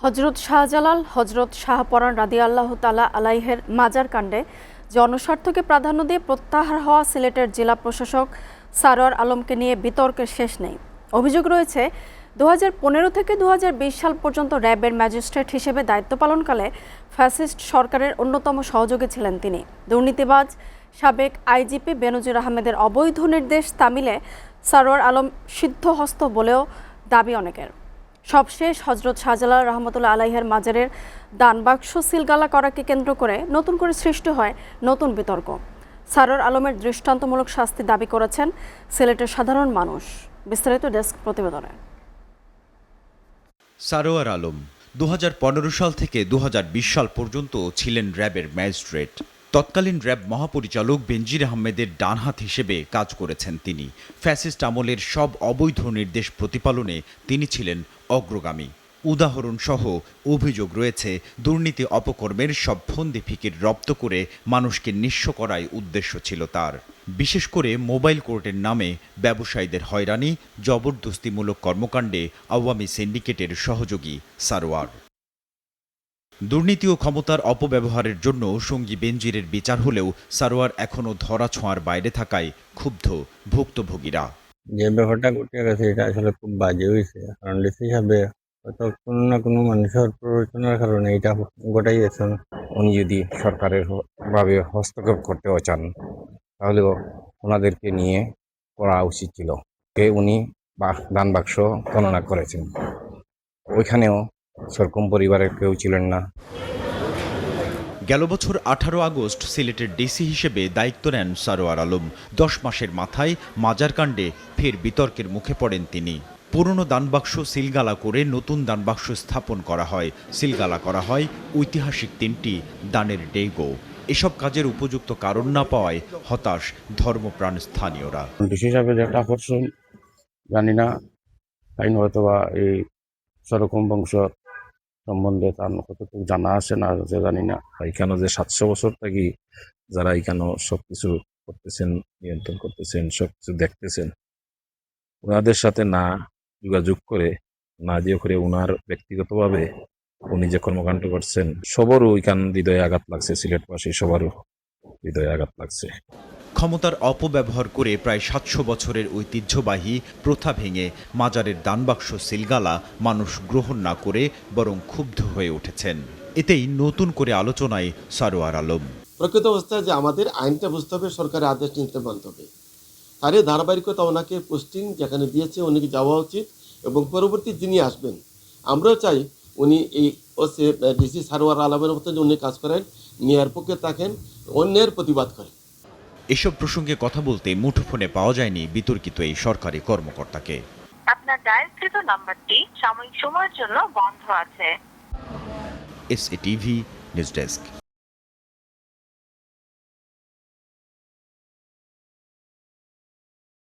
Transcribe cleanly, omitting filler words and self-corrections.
হজরত শাহজালাল হজরত শাহপরান রাদিয়াল্লাহু তাআলা আলাইহের মাজার কাণ্ডে জনস্বার্থকে প্রাধান্য দিয়ে প্রত্যাহার হওয়া সিলেটের জেলা প্রশাসক সারোয়ার আলমকে নিয়ে বিতর্কের শেষ নেই। অভিযোগ রয়েছে 2015 থেকে 2020 সাল পর্যন্ত র্যাবের ম্যাজিস্ট্রেট হিসেবে দায়িত্ব পালনকালে ফ্যাসিস্ট সরকারের অন্যতম সহযোগী ছিলেন তিনি। দুর্নীতিবাজ সাবেক আইজিপি বেনজির আহমেদের অবৈধ নির্দেশ তামিলে সারোয়ার আলম সিদ্ধহস্ত বলেও দাবি অনেকের। সবশেষ হজরত শাহজালাল রহমতুল্লাহ আলাইহের মাজারের দানবাক্স সিলগালা করাকে কেন্দ্র করে নতুন করে সৃষ্টি হয় নতুন বিতর্ক। সারোয়ার আলমের দৃষ্টান্তমূলক শাস্তি দাবি করেছেন সিলেটের সাধারণ মানুষ। বিস্তারিত ডেস্ক প্রতিবেদনে। সারোয়ার আলম 2015 সাল থেকে 2020 সাল পর্যন্ত ছিলেন র্যাবের ম্যাজিস্ট্রেট। তৎকালীন র্যাব মহাপরিচালক বেনজির আহমেদের ডানহাত হিসেবে কাজ করেছেন তিনি। ফ্যাসিস্ট আমলের সব অবৈধ নির্দেশ প্রতিপালনে তিনি ছিলেন অগ্রগামী। উদাহরণসহ অভিযোগ রয়েছে দুর্নীতি অপকর্মের সব ফন্দি ফিকির রপ্ত করে মানুষকে নিঃস্ব করাই উদ্দেশ্য ছিল তার। বিশেষ করে মোবাইল কোর্টের নামে ব্যবসায়ীদের হয়রানি, জবরদস্তিমূলক কর্মকাণ্ডে আওয়ামী সিন্ডিকেটের সহযোগী সারোয়ার। দুর্নীতি ও ক্ষমতার অপব্যবহারের জন্য সঙ্গী বেনজিরের বিচার হলেও সারোয়ার এখনও ধরাছোঁয়ার বাইরে থাকায় ক্ষুব্ধ ভুক্তভোগীরা। যে ব্যাপারটা ঘটে গেছে এটা আসলে খুব বাজে হয়েছে, কারণ ডিসি হিসাবে হয়তো কোনো না কোনো মানুষের প্ররোচনার কারণে এটা ঘটাই গেছেন। উনি যদি সরকারের ভাবে হস্তক্ষেপ করতেও চান তাহলেও ওনাদেরকে নিয়ে করা উচিত ছিল। উনি দান বাক্স গণনা করেছেন, ওইখানেও সরকম পরিবারের কেউ ছিলেন না। গেল বছর 18 আগস্ট সিলেটের ডিসি হিসেবে দায়িত্ব নেন সারোয়ার আলম। 10 মাসের মাথায় মাজার কাণ্ডে ফের বিতর্কের মুখে পড়েন তিনি। পুরনো দানবাক্স সিলগালা করে নতুন দানবাক্স স্থাপন করা হয়, সিলগালা করা হয় ঐতিহাসিক 3টি দানের ডেগো। এসব কাজের উপযুক্ত কারণ না পাওয়ায় হতাশ ধর্মপ্রাণ স্থানীয়রা। ডিসি হিসাবে যেটা করছেন জানি না, আইন হয়তো বা এই সেরকম বংশ সম্বন্ধে তার কতটুকু জানা আছে না আছে জানি না। এখানে যে 700 বছর থেকে যারা এখানে সবকিছু করতেছেন, নিয়ন্ত্রণ করতেছেন, সবকিছু দেখতেছেন, ওনাদের সাথে না যোগাযোগ করে, না যে করে ওনার ব্যক্তিগতভাবে উনি যে কর্মকাণ্ড করছেন, সবারও ওইখান হৃদয়ে আঘাত লাগছে। সিলেটবাসী সবারও হৃদয়ে আঘাত লাগছে। ক্ষমতার অপব্যবহার করে প্রায় 700 বছরের ঐতিহ্যবাহী প্রথা ভেঙে মাজারের দানবাক্স সিলগালা মানুষ গ্রহণ না করে বরং ক্ষুব্ধ হয়ে উঠেছেন। এতেই নতুন করে আলোচনায় সারোয়ার আলম। প্রকৃত অবস্থায় যে আমাদের আইনটা বুঝতে হবে, সরকারের আদেশ নিতে মানতে হবে। তার এই ধারাবাহিকতা ওনাকে পোস্টিং যেখানে দিয়েছে উনিকে যাওয়া উচিত, এবং পরবর্তী যিনি আসবেন আমরাও চাই উনি এই ডিসি সারোয়ার আলমের মতো উনি কাজ করেন, মেয়র পক্ষে থাকেন, অন্যের প্রতিবাদ করেন। এসব প্রসঙ্গে কথা বলতে মুঠোফোনে পাওয়া যায়নি বিতর্কিত এই সরকারি কর্মকর্তাকে। আপনার ডায়ালকৃত নাম্বারটি সাময়িক সময়ের জন্য বন্ধ আছে। SATV news desk.